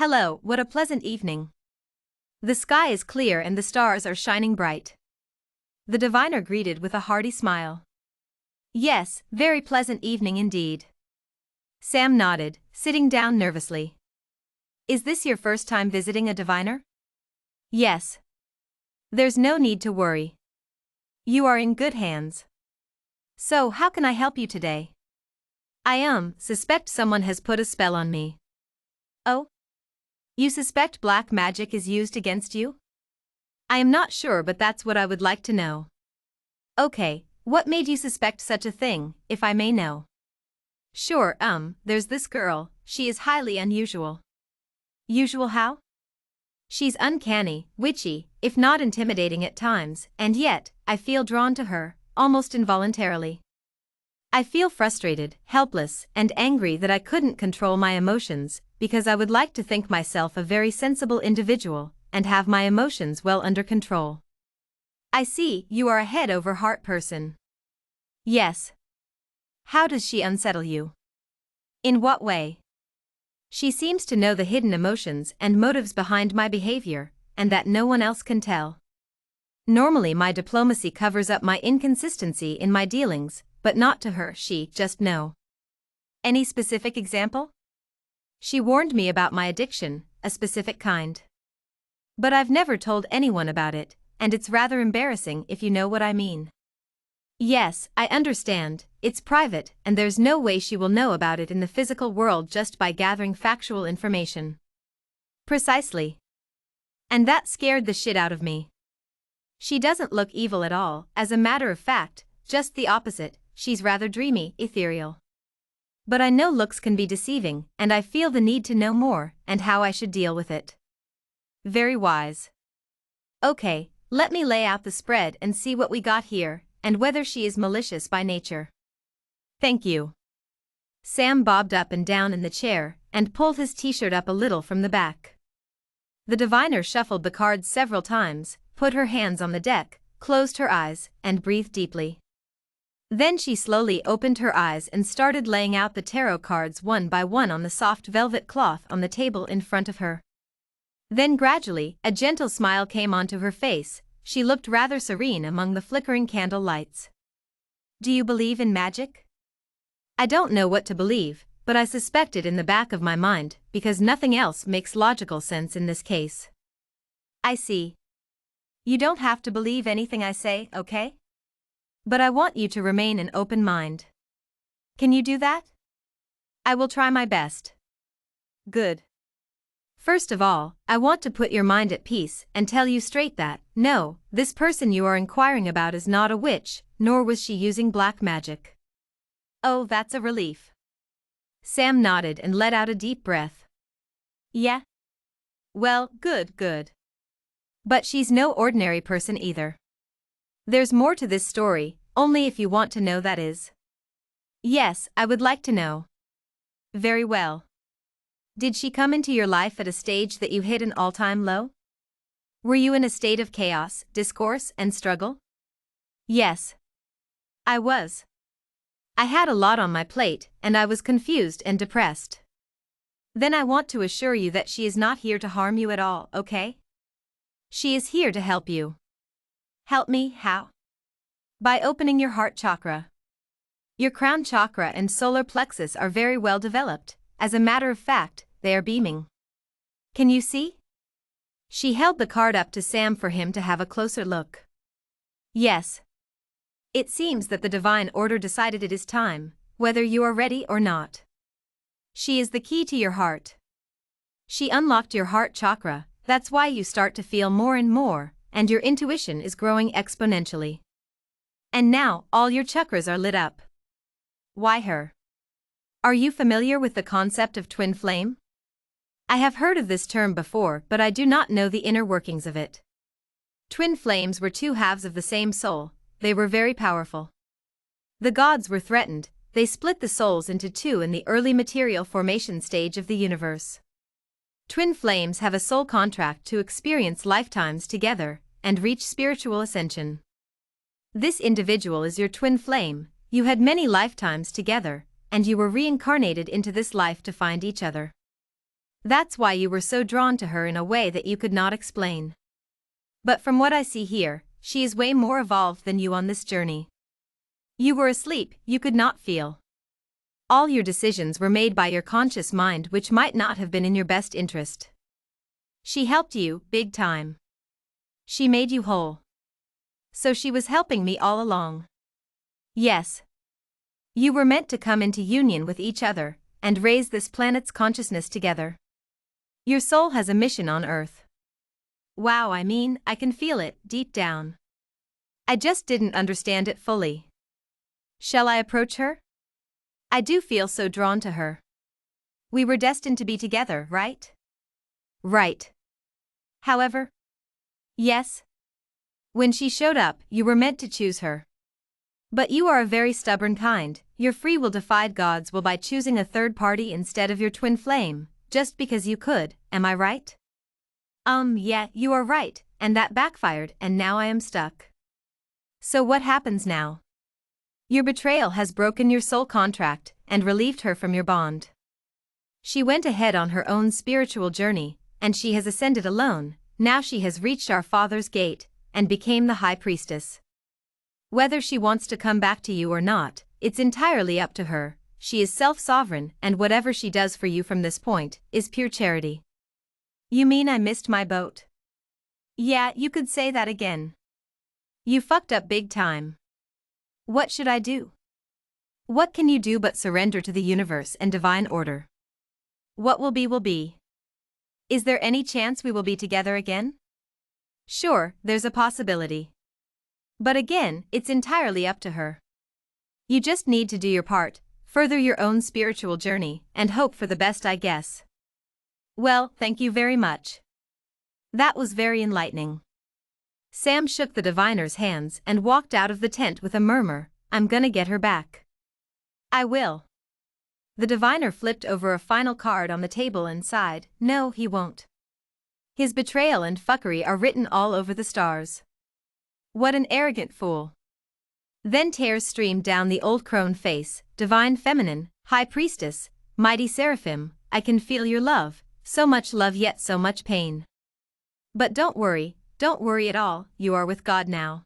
Hello, what a pleasant evening. The sky is clear and the stars are shining bright. The diviner greeted with a hearty smile. Yes, very pleasant evening indeed. Sam nodded, sitting down nervously. Is this your first time visiting a diviner? Yes. There's no need to worry. You are in good hands. So, how can I help you today? I suspect someone has put a spell on me. Oh? You suspect black magic is used against you? I am not sure, but that's what I would like to know. Okay, what made you suspect such a thing, if I may know? Sure, there's this girl, she is highly unusual. Usual how? She's uncanny, witchy, if not intimidating at times, and yet, I feel drawn to her, almost involuntarily. I feel frustrated, helpless, and angry that I couldn't control my emotions, because I would like to think myself a very sensible individual, and have my emotions well under control. I see, you are a head-over-heart person. Yes. How does she unsettle you? In what way? She seems to know the hidden emotions and motives behind my behavior, and that no one else can tell. Normally my diplomacy covers up my inconsistency in my dealings, but not to her, she just know. Any specific example? She warned me about my addiction, a specific kind. But I've never told anyone about it, and it's rather embarrassing if you know what I mean. Yes, I understand, it's private and there's no way she will know about it in the physical world just by gathering factual information. Precisely. And that scared the shit out of me. She doesn't look evil at all, as a matter of fact, just the opposite, she's rather dreamy, ethereal. But I know looks can be deceiving, and I feel the need to know more, and how I should deal with it. Very wise. Okay, let me lay out the spread and see what we got here, and whether she is malicious by nature. Thank you. Sam bobbed up and down in the chair, and pulled his t-shirt up a little from the back. The diviner shuffled the cards several times, put her hands on the deck, closed her eyes, and breathed deeply. Then she slowly opened her eyes and started laying out the tarot cards one by one on the soft velvet cloth on the table in front of her. Then gradually, a gentle smile came onto her face. She looked rather serene among the flickering candle lights. Do you believe in magic? I don't know what to believe, but I suspect it in the back of my mind, because nothing else makes logical sense in this case. I see. You don't have to believe anything I say, okay? But I want you to remain an open mind. Can you do that? I will try my best. Good. First of all, I want to put your mind at peace and tell you straight that, no, this person you are inquiring about is not a witch, nor was she using black magic. Oh, that's a relief. Sam nodded and let out a deep breath. Yeah? Well, good. But she's no ordinary person either. There's more to this story, only if you want to know, that is. Yes, I would like to know. Very well. Did she come into your life at a stage that you hit an all-time low? Were you in a state of chaos, discourse, and struggle? Yes. I was. I had a lot on my plate, and I was confused and depressed. Then I want to assure you that she is not here to harm you at all, okay? She is here to help you. Help me, how? By opening your heart chakra. Your crown chakra and solar plexus are very well developed. As a matter of fact, they are beaming. Can you see? She held the card up to Sam for him to have a closer look. Yes. It seems that the divine order decided it is time, whether you are ready or not. She is the key to your heart. She unlocked your heart chakra, that's why you start to feel more and more, and your intuition is growing exponentially. And now, all your chakras are lit up. Why her? Are you familiar with the concept of twin flame? I have heard of this term before, but I do not know the inner workings of it. Twin flames were two halves of the same soul, they were very powerful. The gods were threatened, they split the souls into two in the early material formation stage of the universe. Twin flames have a soul contract to experience lifetimes together, and reach spiritual ascension. This individual is your twin flame, you had many lifetimes together, and you were reincarnated into this life to find each other. That's why you were so drawn to her in a way that you could not explain. But from what I see here, she is way more evolved than you on this journey. You were asleep, you could not feel. All your decisions were made by your conscious mind, which might not have been in your best interest. She helped you, big time. She made you whole. So she was helping me all along. Yes. You were meant to come into union with each other, and raise this planet's consciousness together. Your soul has a mission on Earth. Wow, I can feel it, deep down. I just didn't understand it fully. Shall I approach her? I do feel so drawn to her. We were destined to be together, right? Right. However? Yes. When she showed up, you were meant to choose her. But you are a very stubborn kind. Your free will defied God's will by choosing a third party instead of your twin flame, just because you could, am I right? Yeah, you are right, and that backfired, and now I am stuck. So what happens now? Your betrayal has broken your soul contract and relieved her from your bond. She went ahead on her own spiritual journey, and she has ascended alone. Now she has reached our Father's gate and became the High Priestess. Whether she wants to come back to you or not, it's entirely up to her. She is self-sovereign, and whatever she does for you from this point is pure charity. You mean I missed my boat? Yeah, you could say that again. You fucked up big time. What should I do? What can you do but surrender to the universe and divine order? What will be will be. Is there any chance we will be together again? Sure, there's a possibility. But again, it's entirely up to her. You just need to do your part, further your own spiritual journey, and hope for the best, I guess. Well, thank you very much. That was very enlightening. Sam shook the diviner's hands and walked out of the tent with a murmur, I'm gonna get her back. I will. The diviner flipped over a final card on the table and sighed, no, he won't. His betrayal and fuckery are written all over the stars. What an arrogant fool. Then tears streamed down the old crone face, divine feminine, high priestess, mighty seraphim, I can feel your love, so much love yet so much pain. But don't worry at all, you are with God now.